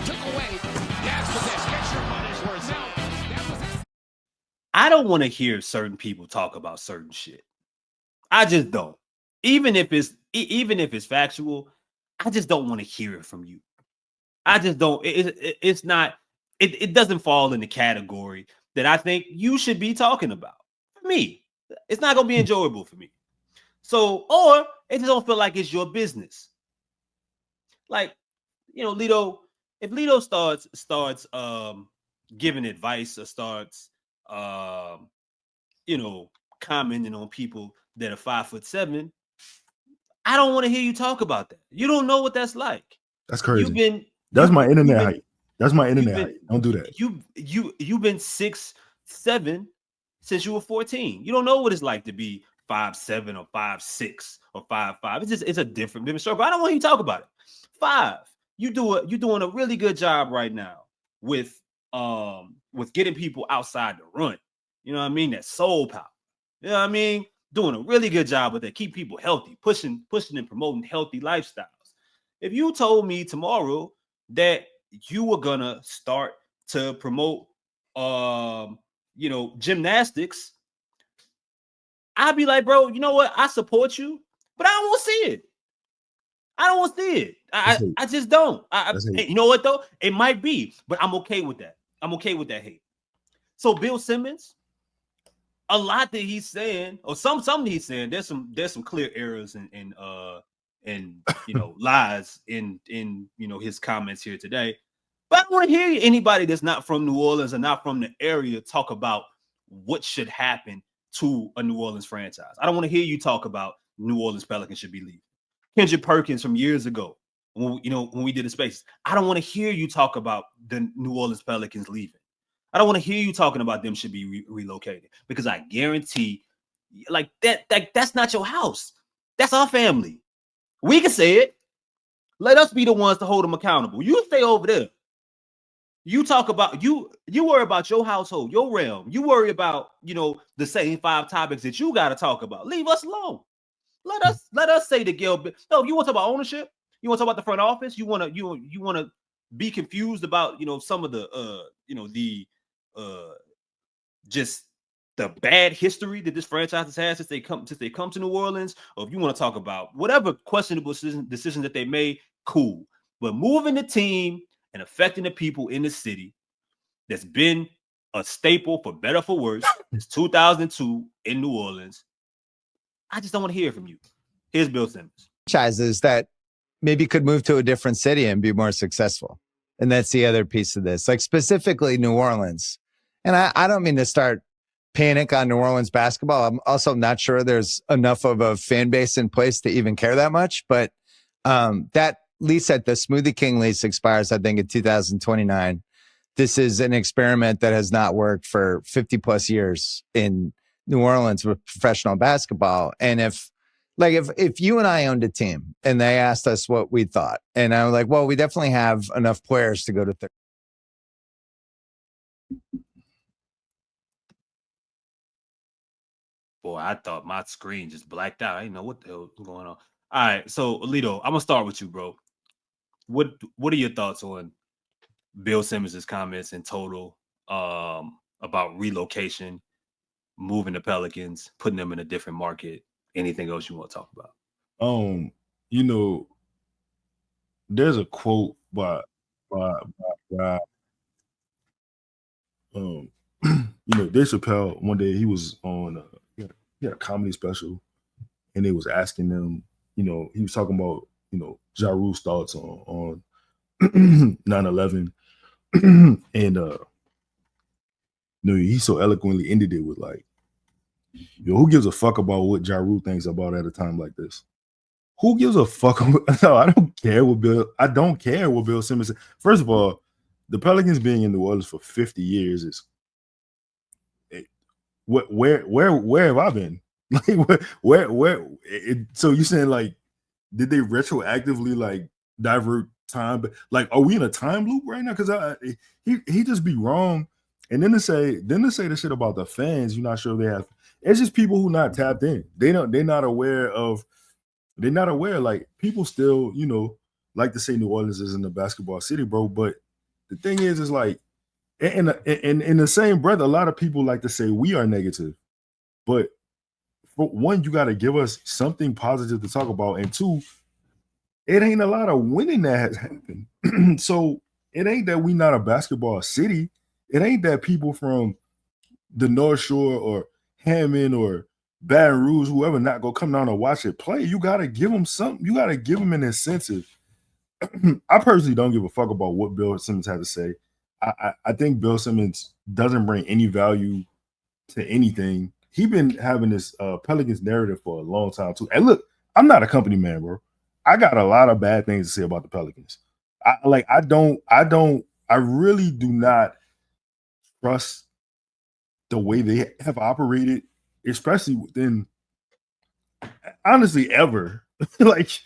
took away. That's what this. Get your money's worth. Now, that was it. I don't want to hear certain people talk about certain shit. I just don't. Even if it's factual, I just don't want to hear it from you. I just don't. It's not. It doesn't fall in the category that I think you should be talking about. For me, it's not gonna be enjoyable for me. So, or it just don't feel like it's your business. Like, Lito. If Lito starts giving advice or starts um commenting on people that are 5'7", I don't want to hear you talk about that. You don't know what that's like. That's You've crazy. been That's you my internet you've been height. That's my you've internet been height. Don't do that. you've been 6'7" since you were 14. You don't know what it's like to be 5'7" or 5'6" or 5'5". It's a different struggle. I don't want you to talk about it. Five, you're doing a really good job right now with getting people outside the run. You know what I mean? That soul power. You know what I mean? Doing a really good job with that. Keep people healthy, pushing and promoting healthy lifestyles. If you told me tomorrow that you were gonna start to promote gymnastics, I'd be like, bro, you know what? I support you, but I don't want to see it. I don't want to see it. I just don't. You know what though? It might be, but I'm okay with that. I'm okay with that hate. So Bill Simmons, a lot that he's saying, or something he's saying, there's some clear errors and lies in his comments here today. But I don't want to hear anybody that's not from New Orleans and not from the area talk about what should happen to a New Orleans franchise. I don't want to hear you talk about New Orleans Pelicans should be leaving. Kendrick Perkins from years ago, when we did the spaces. I don't want to hear you talk about the New Orleans Pelicans leaving. I don't want to hear you talking about them should be relocated, because I guarantee, like that's not your house. That's our family. We can say it. Let us be the ones to hold them accountable. You stay over there. You talk about you worry about your household, your realm. You worry about the same 5 topics that you got to talk about. Leave us alone. Let us say the Gil. No, if you want to talk about ownership, you want to talk about the front office. You want to be confused about some of the just the bad history that this franchise has had since they come to New Orleans, or if you want to talk about whatever questionable decisions that they made, cool. But moving the team and affecting the people in the city that's been a staple, for better for worse, since 2002 in New Orleans, I just don't want to hear from you. Here's Bill Simmons. Franchises that maybe could move to a different city and be more successful. And that's the other piece of this, like specifically New Orleans. And I don't mean to start panic on New Orleans basketball. I'm also not sure there's enough of a fan base in place to even care that much. But that lease at the Smoothie King lease expires, I think, in 2029. This is an experiment that has not worked for 50 plus years in New Orleans with professional basketball. And if you and I owned a team and they asked us what we thought, and I was like, well, we definitely have enough players to go to third. Boy, I thought my screen just blacked out. I didn't know what the hell was going on. All right, so Alito, I'm gonna start with you, bro. What are your thoughts on Bill Simmons' comments in total about relocation, moving the Pelicans, putting them in a different market? Anything else you want to talk about? There's a quote by Dave Chappelle. One day he was on a comedy special, and they was asking them, he was talking about Ja Rule's thoughts on 9/11, and he so eloquently ended it with like, who gives a fuck about what Ja Rule thinks about at a time like this? Who gives a fuck? No, I don't care what Bill Simmons said. First of all, the Pelicans being in New Orleans for 50 years is where have I been? Like where so you saying like, did they retroactively like divert time? But like, are we in a time loop right now? Because he just be wrong. And then to say the shit about the fans, you're not sure they have. It's just people who not tapped in. They're not aware. Like people still, like to say New Orleans isn't a basketball city, bro. But the thing is like in the same breath, a lot of people like to say we are negative, but for one, you got to give us something positive to talk about, and two, it ain't a lot of winning that has happened. So it ain't that we not a basketball city. It ain't that people from the North Shore or Hammond or Baton Rouge, whoever, not go come down and watch it play. You got to give them something. You got to give them an incentive. I personally don't give a fuck about what Bill Simmons had to say. I think Bill Simmons doesn't bring any value to anything. He been having this Pelicans narrative for a long time too. And look, I'm not a company man, bro. I got a lot of bad things to say about the Pelicans. I really do not trust the way they have operated, especially within, honestly, ever. like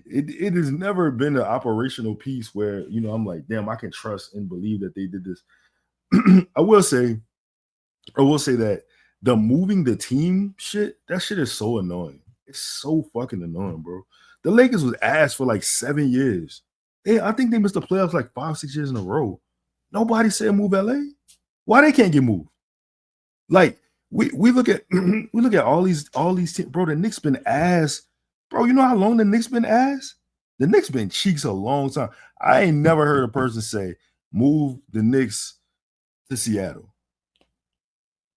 it has never been an operational piece where, I'm like, damn, I can trust and believe that they did this. I will say that the moving the team shit, that shit is so annoying. It's so fucking annoying, bro. The Lakers was ass for like 7 years. I think they missed the playoffs like 5-6 years in a row. Nobody said move LA. Why they can't get moved? Like we look at all these teams, bro. The Knicks been ass, bro. You know how long the Knicks been ass? The Knicks been cheeks a long time. I ain't never heard a person say move the Knicks to Seattle.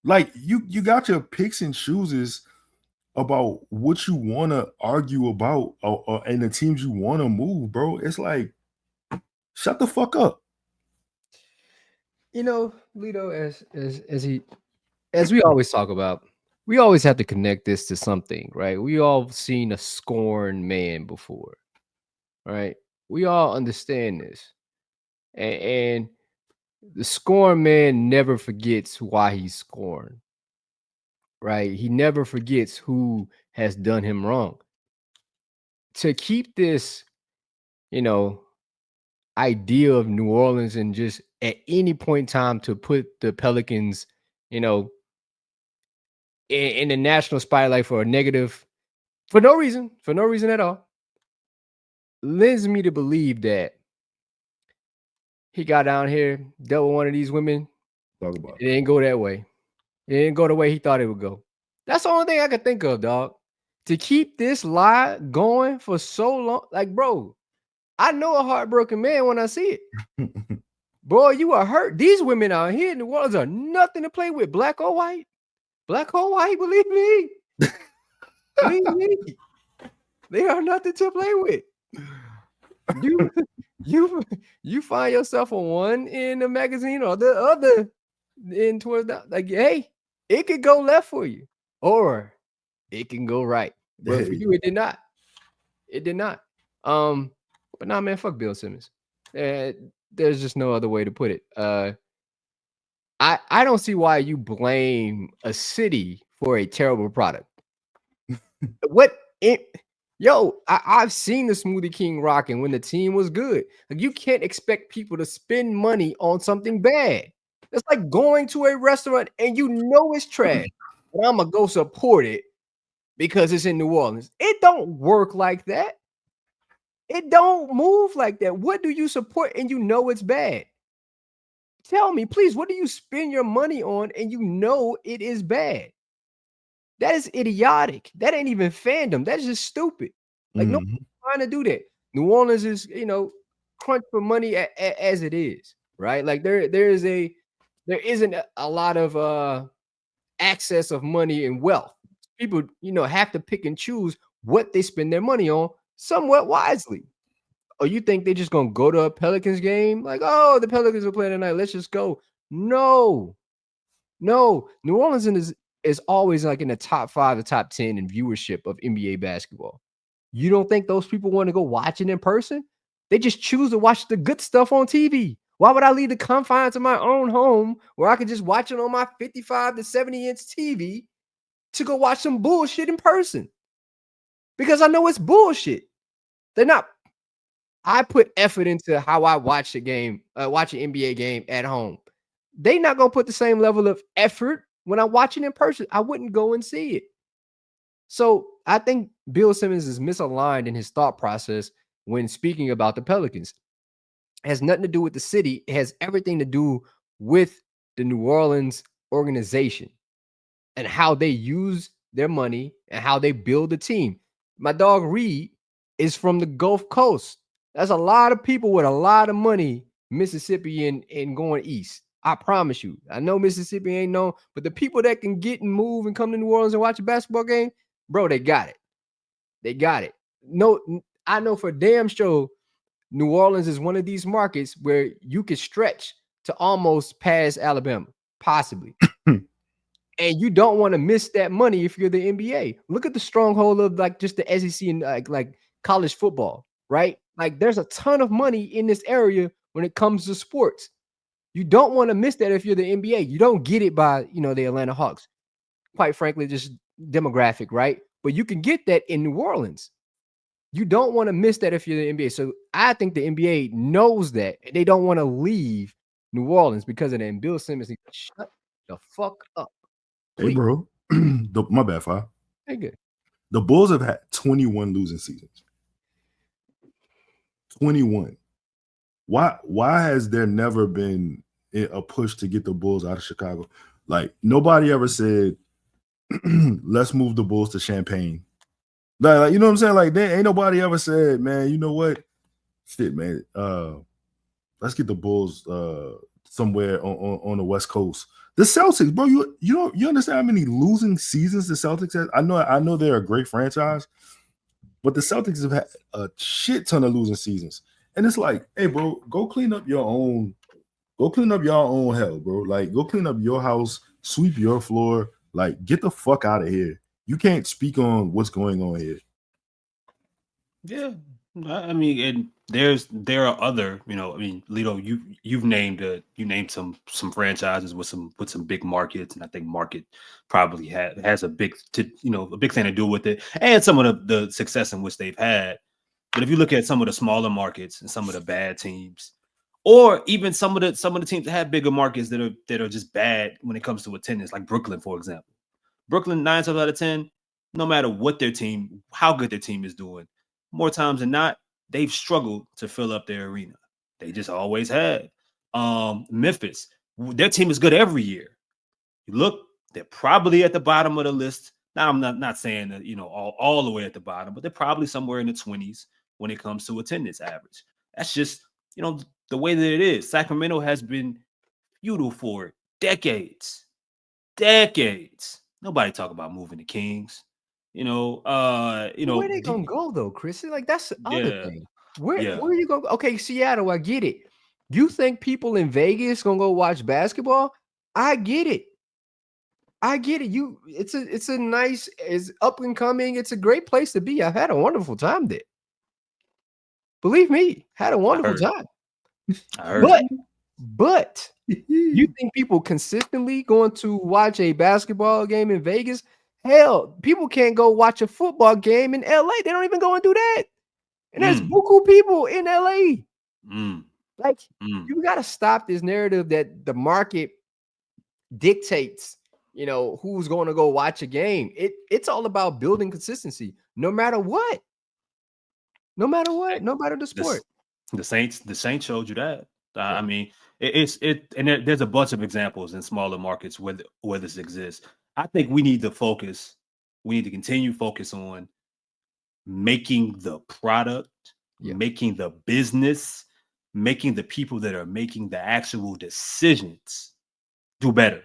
Like you got your picks and chooses about what you want to argue about and the teams you want to move, bro. It's like, shut the fuck up. Lito, as we always talk about, we always have to connect this to something, right? We all seen a scorned man before, right? We all understand this. And the scorned man never forgets why he's scorned, right? He never forgets who has done him wrong. To keep this, idea of New Orleans and just at any point in time to put the Pelicans, in the national spotlight for a negative, for no reason at all, leads me to believe that he got down here, dealt with one of these women. Talk about it. Didn't go that way. It didn't go the way he thought it would go. That's the only thing I could think of, dog. To keep this lie going for so long, like, bro, I know a heartbroken man when I see it. Boy, you are hurt. These women out here in New Orleans are nothing to play with, black or white. Black or white, believe me. Believe me. They are nothing to play with. You find yourself on one in the magazine or the other in towards that. Like, hey, it could go left for you, or it can go right. But for you, it did not. It did not. But nah, man, fuck Bill Simmons. There's just no other way to put it. I don't see why you blame a city for a terrible product. I've seen the Smoothie King rocking when the team was good. Like, you can't expect people to spend money on something bad. It's like going to a restaurant and you know it's trash, but I'm gonna go support it because it's in New Orleans. It don't work like that. It don't move like that. What do you support and you know it's bad? Tell me, please, what do you spend your money on and you know it is bad? That is idiotic. That ain't even fandom. That's just stupid. Like, nobody's trying to do that. New Orleans is, crunch for money as it is, right? Like, there isn't a lot of access of money and wealth. People, have to pick and choose what they spend their money on somewhat wisely. Or you think they're just gonna go to a Pelicans game? Like, oh, the Pelicans are playing tonight. Let's just go. No. New Orleans is always like in the top 5 to top 10 in viewership of NBA basketball. You don't think those people want to go watch it in person? They just choose to watch the good stuff on TV. Why would I leave the confines of my own home where I could just watch it on my 55 to 70-inch TV to go watch some bullshit in person? Because I know it's bullshit. They're not. I put effort into how I watch a game, watch an NBA game at home. They not gonna put the same level of effort when I'm watching in person. I wouldn't go and see it. So I think Bill Simmons is misaligned in his thought process when speaking about the Pelicans. It has nothing to do with the city. It has everything to do with the New Orleans organization and how they use their money and how they build a team. My dog Reed is from the Gulf Coast. That's a lot of people with a lot of money, Mississippi and going east. I promise you. I know Mississippi ain't known, but the people that can get and move and come to New Orleans and watch a basketball game, bro, they got it. They got it. No, I know for damn sure New Orleans is one of these markets where you could stretch to almost past Alabama, possibly. And you don't want to miss that money if you're the NBA. Look at the stronghold of like just the SEC and like college football, right? Like there's a ton of money in this area when it comes to sports. You don't want to miss that if you're the NBA. You don't get it by, the Atlanta Hawks. Quite frankly, just demographic, right? But you can get that in New Orleans. You don't want to miss that if you're the NBA. So I think the NBA knows that. And they don't want to leave New Orleans because of that. And Bill Simmons needs to shut the fuck up. Hey, bro. My bad, Fi. Hey, good. The Bulls have had 21 losing seasons. 21. Why has there never been a push to get the Bulls out of Chicago? Like, nobody ever said, let's move the Bulls to Champaign. Like, you know what I'm saying? Like, there ain't nobody ever said, man, you know what? Shit, man. Let's get the Bulls somewhere on the West Coast. The Celtics, bro, you understand how many losing seasons the Celtics have? I know they're a great franchise, but the Celtics have had a shit ton of losing seasons. And it's like, hey, bro, go clean up your own hell, bro. Like, go clean up your house, sweep your floor, like, get the fuck out of here. You can't speak on what's going on here. Yeah, I mean, and there are other, Lito, you've named some franchises with some big markets, and I think market probably has a big thing to do with it, and some of the success in which they've had. But if you look at some of the smaller markets and some of the bad teams, or even some of the teams that have bigger markets that are just bad when it comes to attendance, like Brooklyn, for example. Brooklyn, 9 times out of 10, no matter what how good their team is doing, more times than not, they've struggled to fill up their arena. They just always have. Memphis, their team is good every year. You look, they're probably at the bottom of the list. Now, I'm not saying that, all the way at the bottom, but they're probably somewhere in the 20s when it comes to attendance average. That's just, the way that it is. Sacramento has been feudal for it. Decades. Nobody talk about moving the Kings. Where they gonna go though, Chris? Like that's the other thing. Where are you going? Okay, Seattle, I get it. You think people in Vegas gonna go watch basketball? I get it. It's a nice, it's up and coming. It's a great place to be. I had a wonderful time there. Believe me, had a wonderful time. I heard. But you think people consistently going to watch a basketball game in Vegas? Hell, people can't go watch a football game in LA. They don't even go and do that. And there's buku people in LA. You got to stop this narrative that the market dictates, who's going to go watch a game. It's all about building consistency, no matter what. No matter the sport. The Saints showed you that. I mean, there's a bunch of examples in smaller markets where this exists. I think we need to focus. We need to continue focus on making the product, making the business, making the people that are making the actual decisions do better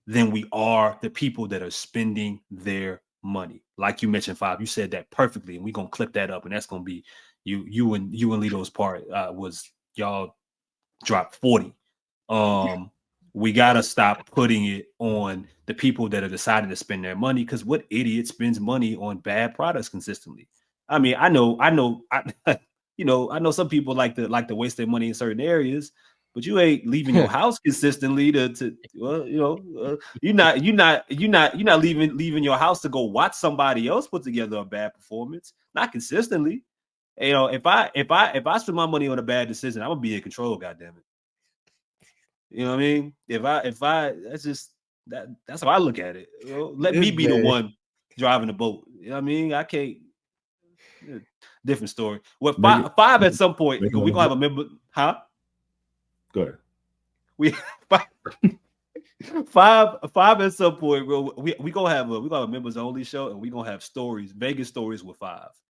than we are the people that are spending their money. Like you mentioned, Five, you said that perfectly, and we're gonna clip that up, and that's gonna be you and Lito's part was y'all dropped 40. We gotta stop putting it on the people that are deciding to spend their money, because what idiot spends money on bad products consistently? I mean, I know some people like to waste their money in certain areas, but you ain't leaving your house consistently you're not leaving your house to go watch somebody else put together a bad performance, not consistently. If I spend my money on a bad decision, I'm gonna be in control, goddammit. You know what I mean? If I that's how I look at it. Let me be the one driving the boat. You know what I mean? I can't. Different story. Well, five at some point, we're gonna have a member, huh? Go ahead. We five at some point, bro. We gonna have a members only show, and we gonna have stories, Vegas stories with five.